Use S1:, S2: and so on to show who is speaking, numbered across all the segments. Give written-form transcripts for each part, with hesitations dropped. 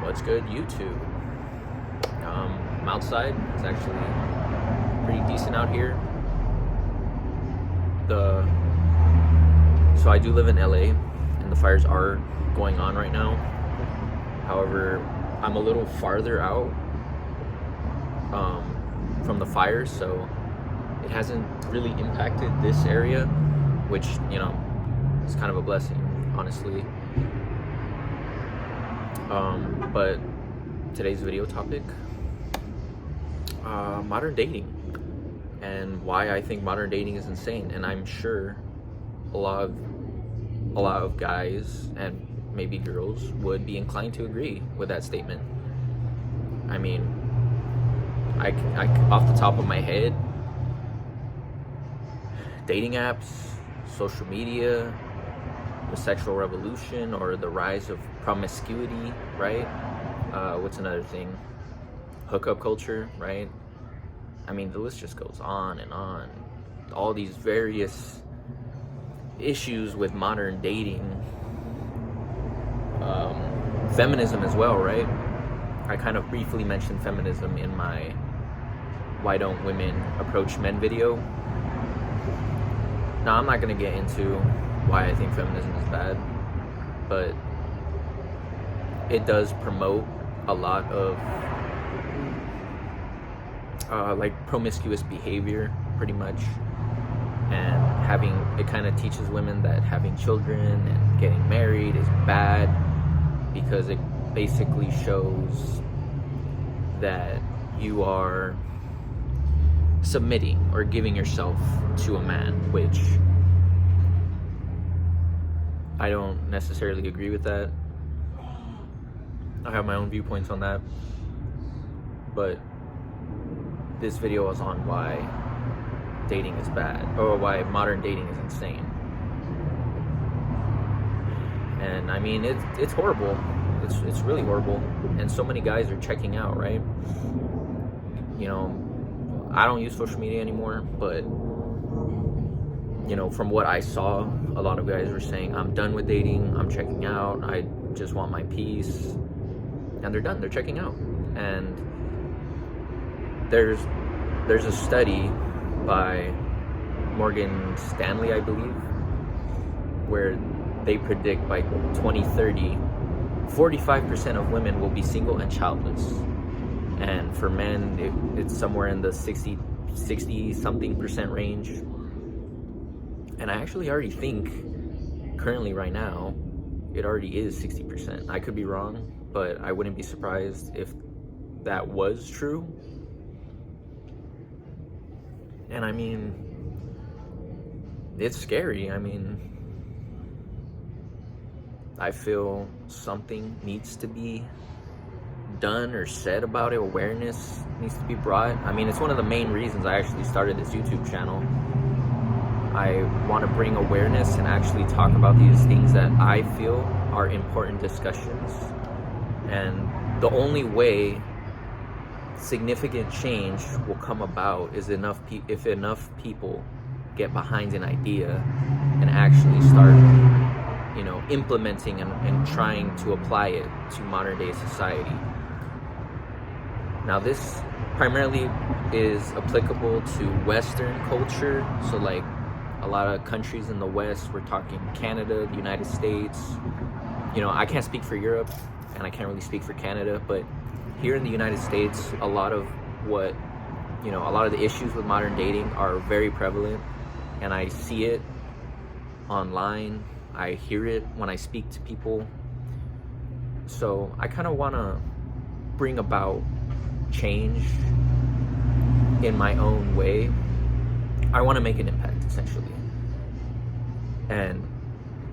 S1: What's good, YouTube? I'm outside. It's actually pretty decent out here. So I do live in LA, and the fires are going on right now. However, I'm a little farther out from the fires, so it hasn't really impacted this area, which, is kind of a blessing, honestly. But today's video topic, modern dating, and why I think modern dating is insane. And I'm sure a lot of guys and maybe girls would be inclined to agree with that statement. I mean, I off the top of my head, dating apps, social media, the sexual revolution, or the rise of promiscuity, right? What's another thing? Hookup culture, right? I mean, the list just goes on and on. All these various issues with modern dating. Feminism as well, right? I kind of briefly mentioned feminism in my Why Don't Women Approach Men video. Now, I'm not going to get into why I think feminism is bad, but it does promote a lot of promiscuous behavior, pretty much, and it kind of teaches women that having children and getting married is bad, because it basically shows that you are submitting or giving yourself to a man, which I don't necessarily agree with that. I have my own viewpoints on that, but this video is on why dating is bad, or why modern dating is insane. And I mean, it's horrible. It's really horrible, and so many guys are checking out, right? I don't use social media anymore, but from what I saw, a lot of guys were saying, I'm done with dating, I'm checking out, I just want my peace. And they're done, they're checking out. And there's a study by Morgan Stanley, I believe, where they predict by 2030, 45% of women will be single and childless. And for men, it's somewhere in the 60 something percent range. And I actually already think, currently right now, it already is 60%. I could be wrong, but I wouldn't be surprised if that was true. And I mean, it's scary. I mean, I feel something needs to be done or said about it. Awareness needs to be brought. I mean, it's one of the main reasons I actually started this YouTube channel. I want to bring awareness and actually talk about these things that I feel are important discussions. And the only way significant change will come about is if enough people get behind an idea and actually start, implementing and trying to apply it to modern day society. Now, this primarily is applicable to Western culture, so like a lot of countries in the West. We're talking Canada, the United States. I can't speak for Europe, and I can't really speak for Canada, but here in the United States, a lot of the issues with modern dating are very prevalent, and I see it online. I hear it when I speak to people. So I kind of want to bring about change in my own way. I want to make an impact, essentially. And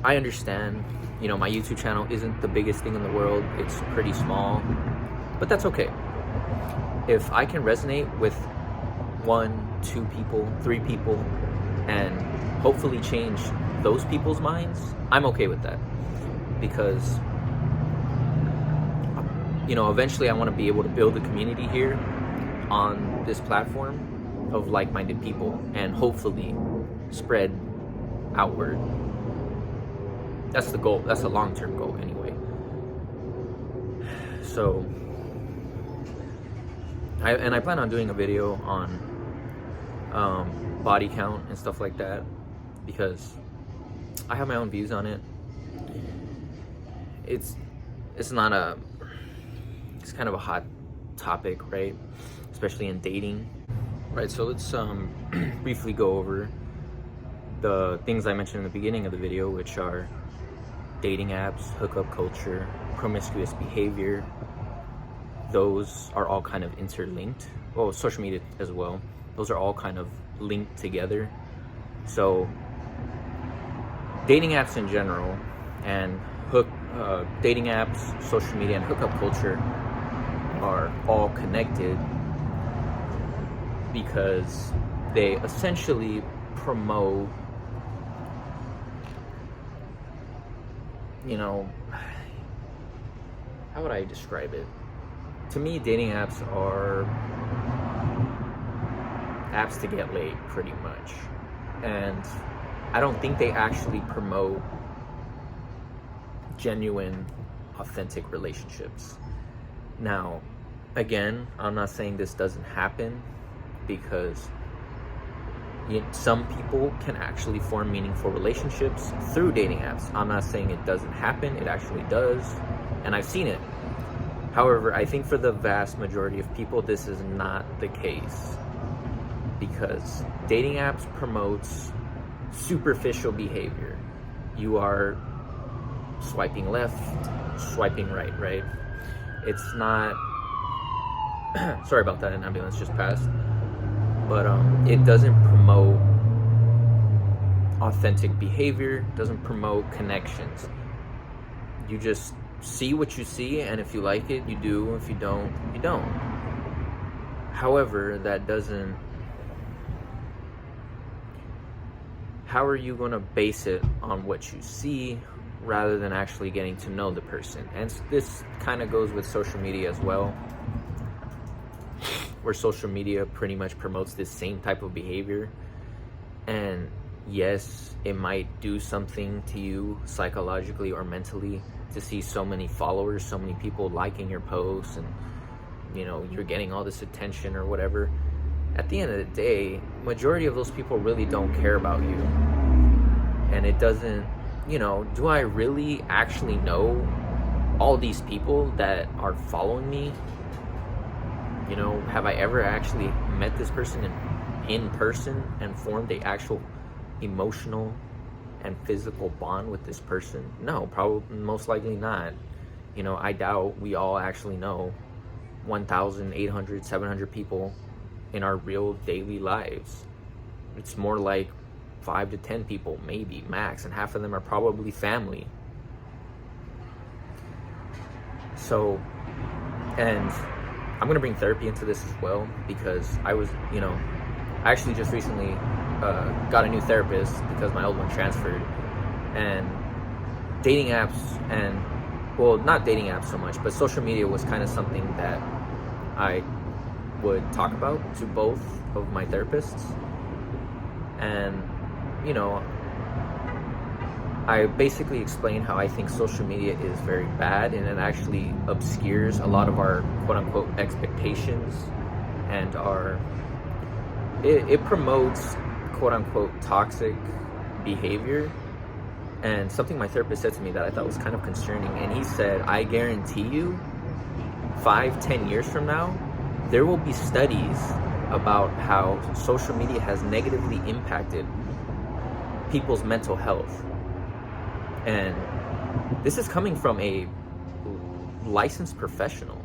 S1: I understand, my YouTube channel isn't the biggest thing in the world. It's pretty small, but that's okay. If I can resonate with 1, 2 people, 3 people, and hopefully change those people's minds, I'm okay with that. Because, eventually I want to be able to build a community here on this platform of like-minded people, and hopefully spread outward. That's the goal. That's a long-term goal anyway. So I plan on doing a video on body count and stuff like that, because I have my own views on it. It's kind of a hot topic, right? Especially in dating, right? So let's briefly go over the things I mentioned in the beginning of the video, which are dating apps, hookup culture, promiscuous behavior. Those are all kind of interlinked. Well, social media as well. Those are all kind of linked together. So dating apps in general, and dating apps, social media, and hookup culture are all connected because they essentially promote, you know, how would I describe it? To me, dating apps are apps to get laid, pretty much. And I don't think they actually promote genuine, authentic relationships. Now, again, I'm not saying this doesn't happen, because some people can actually form meaningful relationships through dating apps. I'm not saying it doesn't happen, it actually does, and I've seen it. However, I think for the vast majority of people, this is not the case, because dating apps promotes superficial behavior. You are swiping left, swiping right? It's not sorry about that, an ambulance just passed. But it doesn't promote authentic behavior, doesn't promote connections. You just see what you see, and if you like it, you do. If you don't, you don't. However, that doesn't... How are you going to base it on what you see rather than actually getting to know the person? And this kind of goes with social media as well, where social media pretty much promotes this same type of behavior. And yes, it might do something to you psychologically or mentally to see so many followers, so many people liking your posts, and you know, you're getting all this attention or whatever. At the end of the day, majority of those people really don't care about you. And it doesn't, you know, do I really actually know all these people that are following me? You know, have I ever actually met this person in person and formed a actual emotional and physical bond with this person? No, probably, most likely not. You know, I doubt we all actually know 1,800, 700 people in our real daily lives. It's more like 5 to 10 people, maybe, max, and half of them are probably family. So, and I'm gonna bring therapy into this as well, because I was, you know, I actually just recently got a new therapist because my old one transferred. And dating apps, and well, not dating apps so much, but social media was kind of something that I would talk about to both of my therapists. And you know, I basically explained how I think social media is very bad, and it actually obscures a lot of our quote-unquote expectations, and it promotes quote-unquote toxic behavior. And something my therapist said to me that I thought was kind of concerning, and he said, I guarantee you 5-10 years from now, there will be studies about how social media has negatively impacted people's mental health. And this is coming from a licensed professional.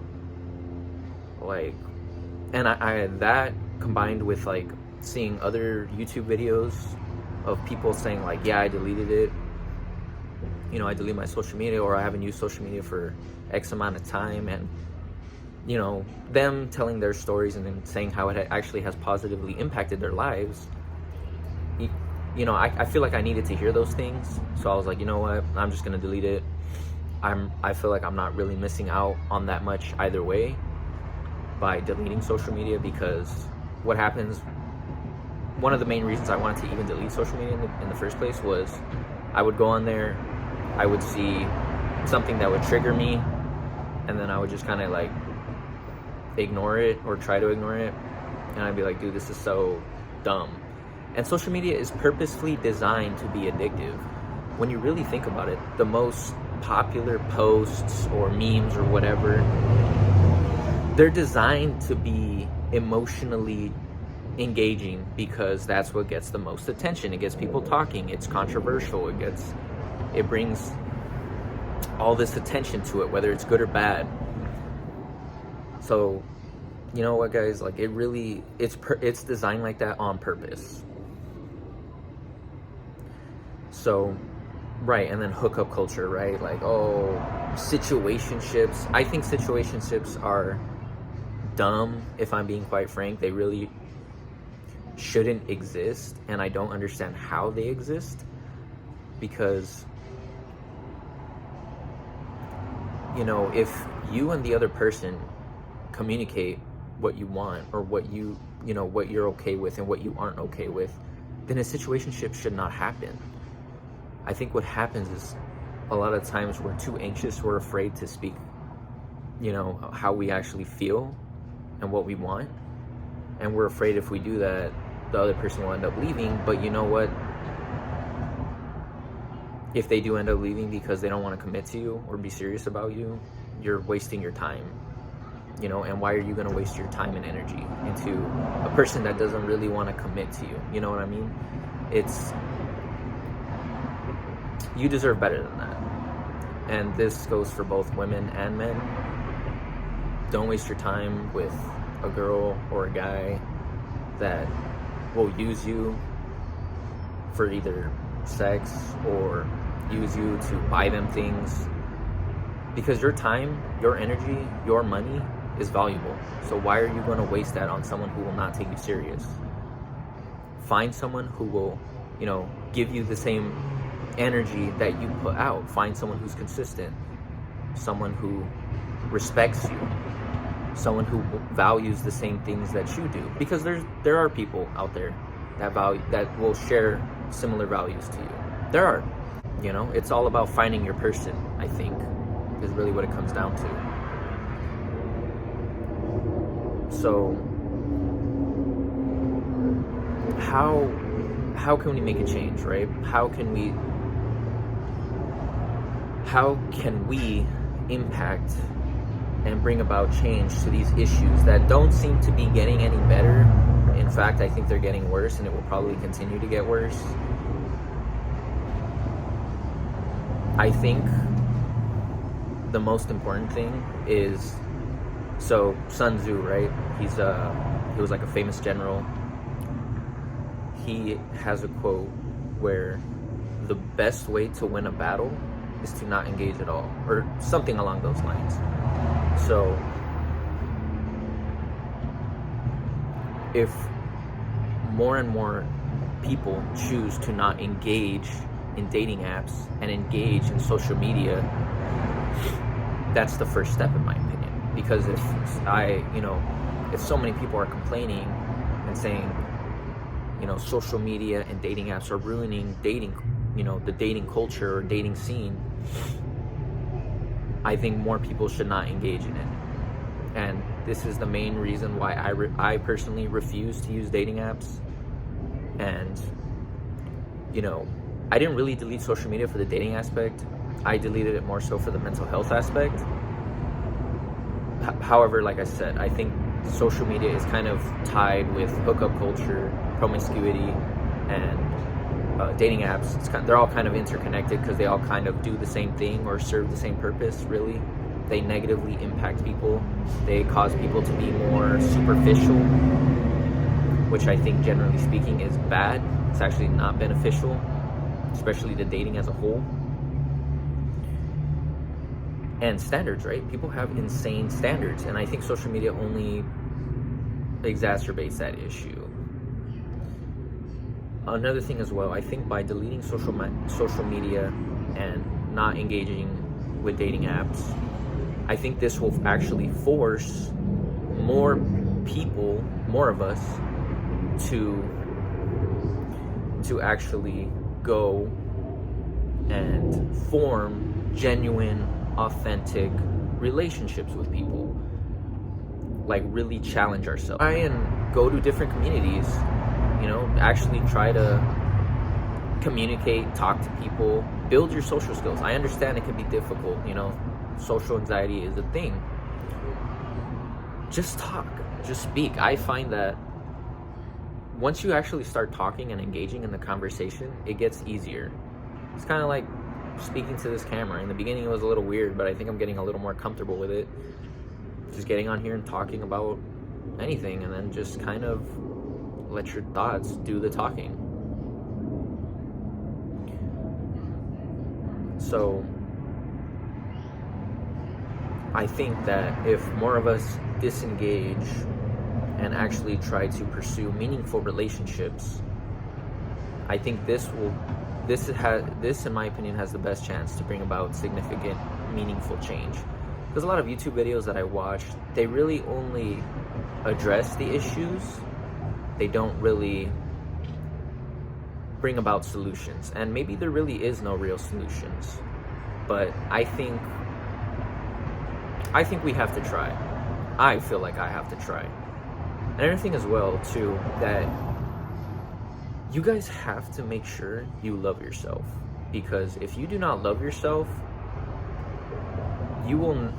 S1: Like, and I that combined with like seeing other YouTube videos of people saying like, yeah, I deleted it. You know, I deleted my social media, or I haven't used social media for X amount of time. And, you know, them telling their stories and then saying how it actually has positively impacted their lives. You know, I feel like I needed to hear those things. So I was like, you know what, I'm just gonna delete it. I feel like I'm not really missing out on that much either way by deleting social media, because what happens, one of the main reasons I wanted to even delete social media in the first place was I would go on there, I would see something that would trigger me, and then I would just kind of like ignore it or try to ignore it, and I'd be like, dude, this is so dumb. And social media is purposefully designed to be addictive. When you really think about it, the most popular posts or memes or whatever, they're designed to be emotionally engaging because that's what gets the most attention. It gets people talking, it's controversial, it brings all this attention to it, whether it's good or bad. So you know what, guys, like it's designed like that on purpose. So right, and then hookup culture, right? Like, oh, situationships. I think situationships are dumb, if I'm being quite frank. They really shouldn't exist, and I don't understand how they exist, because, you know, if you and the other person communicate what you want, or what you know, what you're okay with and what you aren't okay with, then a situationship should not happen. I think what happens is a lot of times we're too anxious, we're afraid to speak, you know, how we actually feel and what we want. And we're afraid if we do that, the other person will end up leaving. But you know what? If they do end up leaving because they don't want to commit to you or be serious about you, you're wasting your time, you know. And why are you going to waste your time and energy into a person that doesn't really want to commit to you? You know what I mean? You deserve better than that. And this goes for both women and men. Don't waste your time with a girl or a guy that will use you for either sex or use you to buy them things, because your time, your energy, your money is valuable. So why are you going to waste that on someone who will not take you serious? Find someone who will, you know, give you the same energy that you put out. Find someone who's consistent, someone who respects you, someone who values the same things that you do, because there are people out there that will share similar values to you. There are, you know. It's all about finding your person, I think, is really what it comes down to. So how can we make a change, right? How can we impact and bring about change to these issues that don't seem to be getting any better? In fact, I think they're getting worse, and it will probably continue to get worse. I think the most important thing is, so Sun Tzu, right? He was like a famous general. He has a quote where the best way to win a battle is to not engage at all, or something along those lines. So if more and more people choose to not engage in dating apps and engage in social media, that's the first step, in my opinion. Because if so many people are complaining and saying, you know, social media and dating apps are ruining dating, you know, the dating culture or dating scene, I think more people should not engage in it. And this is the main reason why I personally refuse to use dating apps. And, you know, I didn't really delete social media for the dating aspect. I deleted it more so for the mental health aspect. However, like I said, I think social media is kind of tied with hookup culture, promiscuity, and dating apps. They're all kind of interconnected because they all kind of do the same thing or serve the same purpose, really. They negatively impact people. They cause people to be more superficial, which I think, generally speaking, is bad. It's actually not beneficial, especially to dating as a whole. And standards, right? People have insane standards, and I think social media only exacerbates that issue. Another thing as well, I think by deleting social media and not engaging with dating apps, I think this will actually force more people, more of us, to actually go and form genuine, authentic relationships with people, like really challenge ourselves. Try and go to different communities, you know, actually try to communicate, talk to people, build your social skills. I understand it can be difficult, you know, social anxiety is a thing. Just talk, just speak. I find that once you actually start talking and engaging in the conversation, it gets easier. It's kind of like speaking to this camera. In the beginning, it was a little weird, but I think I'm getting a little more comfortable with it. Just getting on here and talking about anything, and then just kind of let your thoughts do the talking. So I think that if more of us disengage and actually try to pursue meaningful relationships, I think this in my opinion has the best chance to bring about significant, meaningful change. There's a lot of YouTube videos that I watch, they really only address the issues. They don't really bring about solutions. And maybe there really is no real solutions. But I think we have to try. I feel like I have to try. And another thing as well, too, that you guys have to make sure you love yourself. Because if you do not love yourself, you will,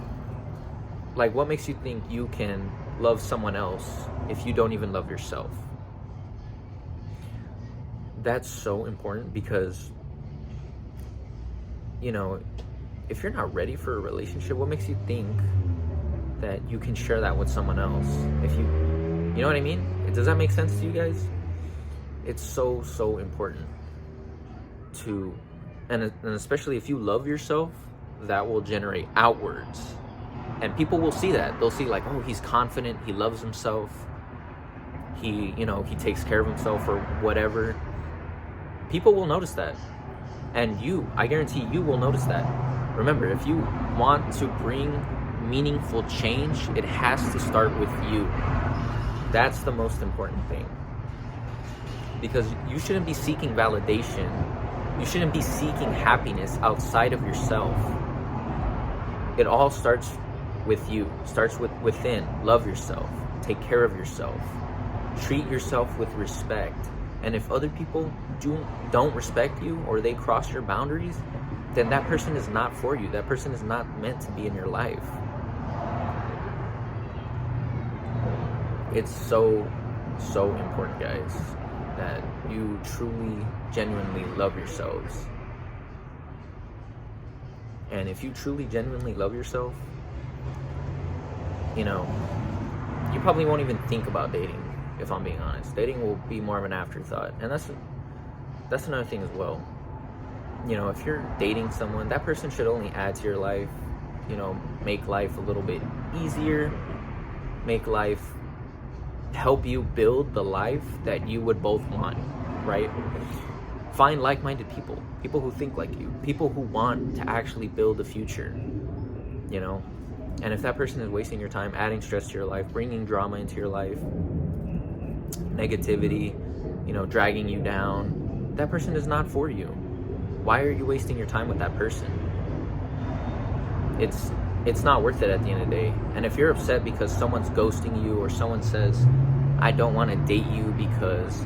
S1: like, what makes you think you can love someone else if you don't even love yourself? That's so important, because, you know, if you're not ready for a relationship, what makes you think that you can share that with someone else? If you know what I mean? Does that make sense to you guys? It's so, so important to, and especially if you love yourself, that will generate outwards. And people will see that. They'll see like, oh, he's confident, he loves himself, he takes care of himself or whatever. People will notice that. And I guarantee you will notice that. Remember, if you want to bring meaningful change, it has to start with you. That's the most important thing. Because you shouldn't be seeking validation. You shouldn't be seeking happiness outside of yourself. It all starts with you. Starts within. Love yourself. Take care of yourself. Treat yourself with respect. And if other people don't respect you, or they cross your boundaries, then that person is not for you. That person is not meant to be in your life. It's so, so important, guys, that you truly, genuinely love yourselves. And if you truly, genuinely love yourself, you know, you probably won't even think about dating, if I'm being honest. Dating will be more of an afterthought. And that's another thing as well. You know, if you're dating someone, that person should only add to your life, you know, make life a little bit easier, help you build the life that you would both want, right? Find like-minded people who think like you, people who want to actually build a future, you know? And if that person is wasting your time, adding stress to your life, bringing drama into your life, negativity, you know, dragging you down, that person is not for you. Why are you wasting your time with that person? It's not worth it at the end of the day. And if you're upset because someone's ghosting you, or someone says, I don't want to date you because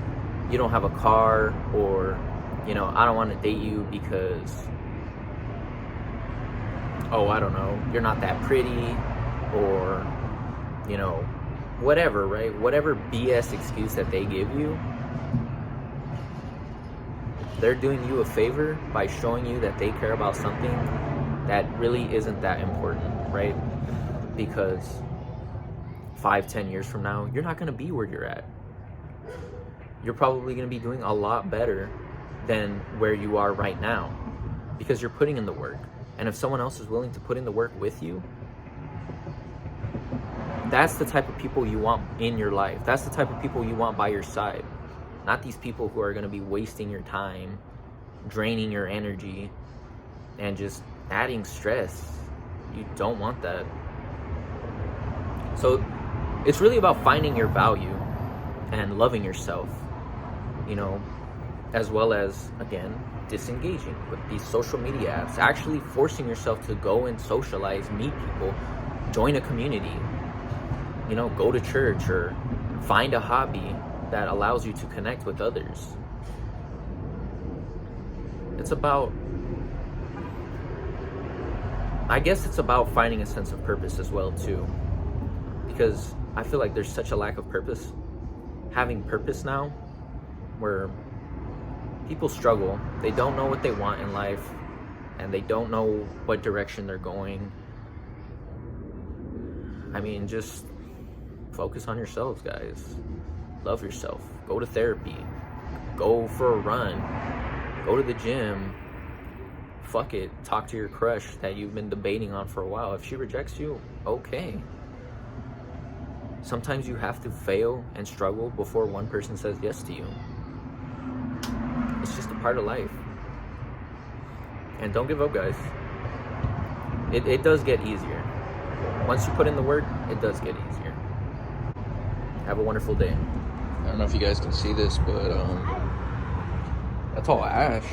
S1: you don't have a car, or, you know, I don't want to date you because, oh, I don't know, you're not that pretty, or, you know, whatever, right? Whatever BS excuse that they give you, they're doing you a favor by showing you that they care about something that really isn't that important, right? Because 5-10 years from now, you're not going to be where you're at. You're probably going to be doing a lot better than where you are right now, because you're putting in the work. And if someone else is willing to put in the work with you, that's the type of people you want in your life. That's the type of people you want by your side. Not these people who are going to be wasting your time, draining your energy, and just adding stress. You don't want that. So it's really about finding your value and loving yourself, you know, as well as, again, disengaging with these social media apps, actually forcing yourself to go and socialize, meet people, join a community, you know, go to church or find a hobby that allows you to connect with others. It's about, I guess it's about finding a sense of purpose as well too, because I feel like there's such a lack of purpose. Having purpose now, where people struggle, they don't know what they want in life, and they don't know what direction they're going. I mean, just focus on yourselves, guys. Love yourself. Go to therapy. Go for a run. Go to the gym. Fuck it. Talk to your crush that you've been debating on for a while. If she rejects you, okay. Sometimes you have to fail and struggle before one person says yes to you. It's just a part of life. And don't give up, guys. It does get easier. Once you put in the work, it does get easier. Have a wonderful day. I don't know if you guys can see this, but that's all ash.